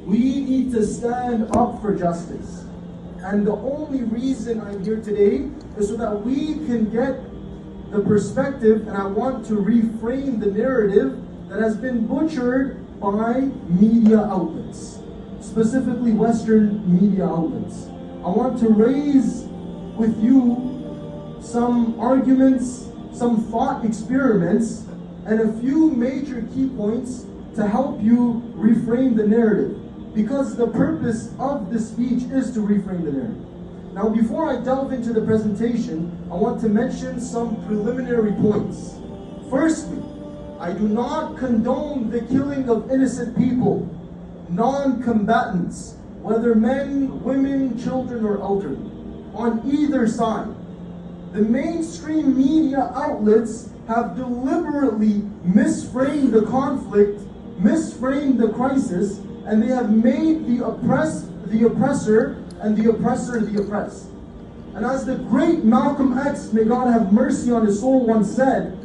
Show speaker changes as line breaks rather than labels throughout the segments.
We need to stand up for justice. And the only reason I'm here today is so that we can get the perspective, and I want to reframe the narrative that has been butchered by media outlets, specifically Western media outlets. I want to raise with you some arguments, some thought experiments, and a few major key points to help you reframe the narrative. Because the purpose of this speech is to reframe the narrative. Now, before I delve into the presentation, I want to mention some preliminary points. Firstly, I do not condone the killing of innocent people, non-combatants, whether men, women, children, or elderly, on either side. The mainstream media outlets have deliberately misframed the conflict, misframed the crisis, and they have made the oppressed the oppressor and the oppressor the oppressed. And as the great Malcolm X, may God have mercy on his soul, once said,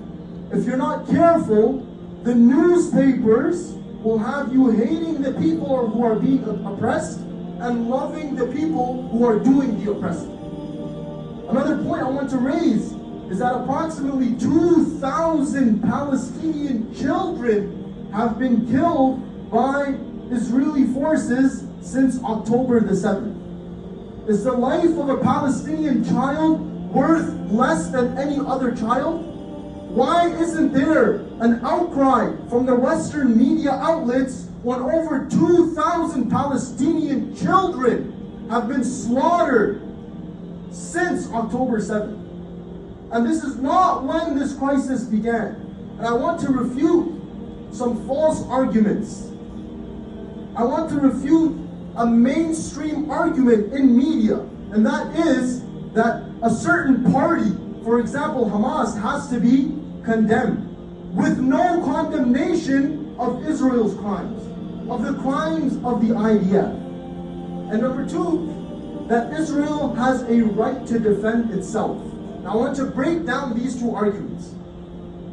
if you're not careful, the newspapers will have you hating the people who are being oppressed and loving the people who are doing the oppressing. Another point I want to raise is that approximately 2,000 Palestinian children have been killed by Israeli forces since October the 7th. Is the life of a Palestinian child worth less than any other child? Why isn't there an outcry from the Western media outlets when over 2,000 Palestinian children have been slaughtered since October 7th? And this is not when this crisis began. And I want to refute some false arguments. I want to refute a mainstream argument in media, and that is that a certain party, for example Hamas, has to be condemned with no condemnation of Israel's crimes, of the crimes of the IDF. And number two, that Israel has a right to defend itself. Now I want to break down these two arguments.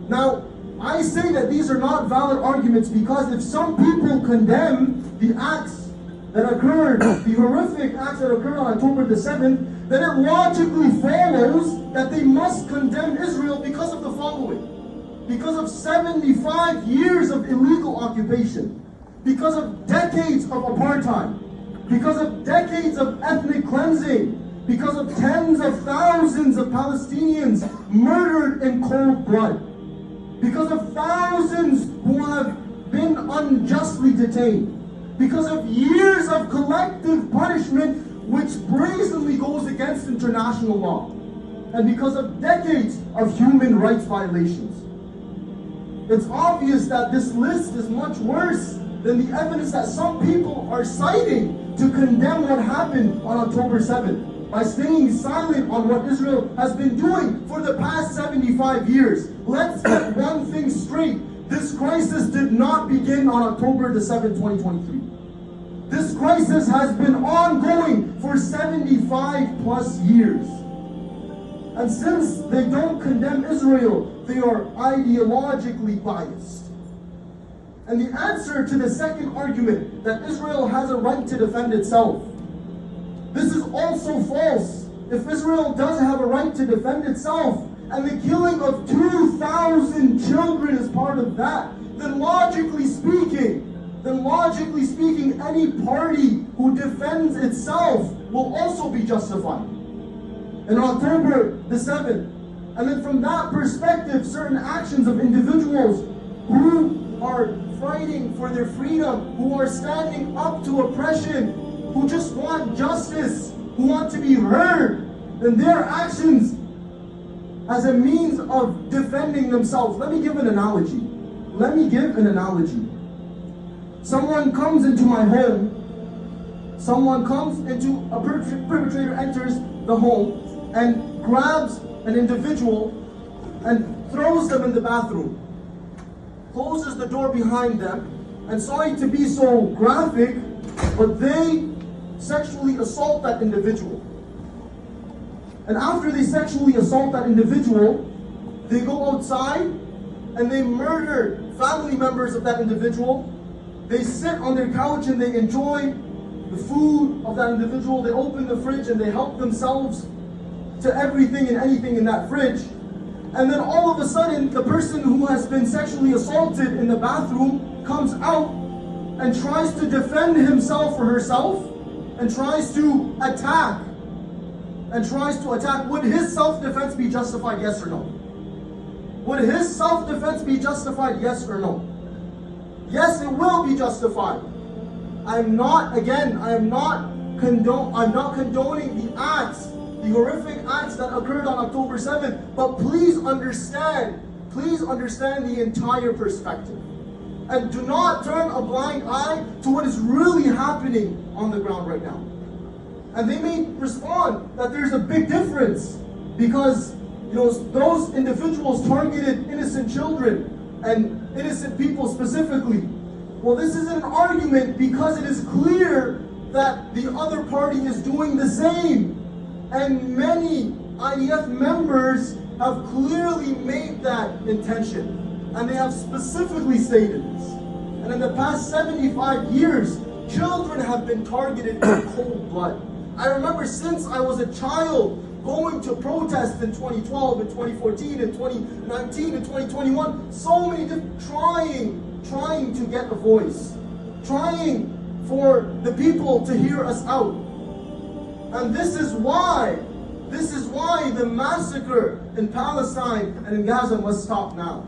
Now, I say that these are not valid arguments because if some people condemn the acts that occurred, the horrific acts that occurred on October the 7th, then it logically follows that they must condemn Israel because of the following. Because of 75 years of illegal occupation, because of decades of apartheid, because of decades of ethnic cleansing, because of tens of thousands of Palestinians murdered in cold blood, because of thousands who have been unjustly detained, because of years of collective punishment which brazenly goes against international law, and because of decades of human rights violations. It's obvious that this list is much worse than the evidence that some people are citing to condemn what happened on October 7th by staying silent on what Israel has been doing for the past 75 years. Let's get one thing straight. This crisis did not begin on October the 7th, 2023. This crisis has been ongoing for 75 plus years. And since they don't condemn Israel, they are ideologically biased. And the answer to the second argument, that Israel has a right to defend itself, this is also false. If Israel does have a right to defend itself, and the killing of 2,000 children is part of that, then logically speaking, any party who defends itself will also be justified. And on October the 7th, and then from that perspective, certain actions of individuals who are fighting for their freedom, who are standing up to oppression, who just want justice, who want to be heard, and their actions as a means of defending themselves. Let me give an analogy. Someone comes into my home, a perpetrator enters the home and grabs an individual and throws them in the bathroom, closes the door behind them, and sorry to be so graphic, but they sexually assault that individual. And after they sexually assault that individual, they go outside and they murder family members of that individual, They sit on their couch and they enjoy the food of that individual. They open the fridge and they help themselves to everything and anything in that fridge. And then all of a sudden, the person who has been sexually assaulted in the bathroom comes out and tries to defend himself or herself and tries to attack. Would his self-defense be justified? Yes or no? Would his self-defense be justified? Yes or no? Yes, it will be justified. I'm not condoning the acts, the horrific acts that occurred on October 7th, but please understand the entire perspective. And do not turn a blind eye to what is really happening on the ground right now. And they may respond that there's a big difference because those individuals targeted innocent children and innocent people specifically. Well, this isn't an argument because it is clear that the other party is doing the same. And many IDF members have clearly made that intention. And they have specifically stated this. And in the past 75 years, children have been targeted in cold blood. I remember since I was a child going to protest in 2012, in 2014, in 2019, in 2021, so many different, trying to get a voice, trying for the people to hear us out. And this is why the massacre in Palestine and in Gaza must stop now.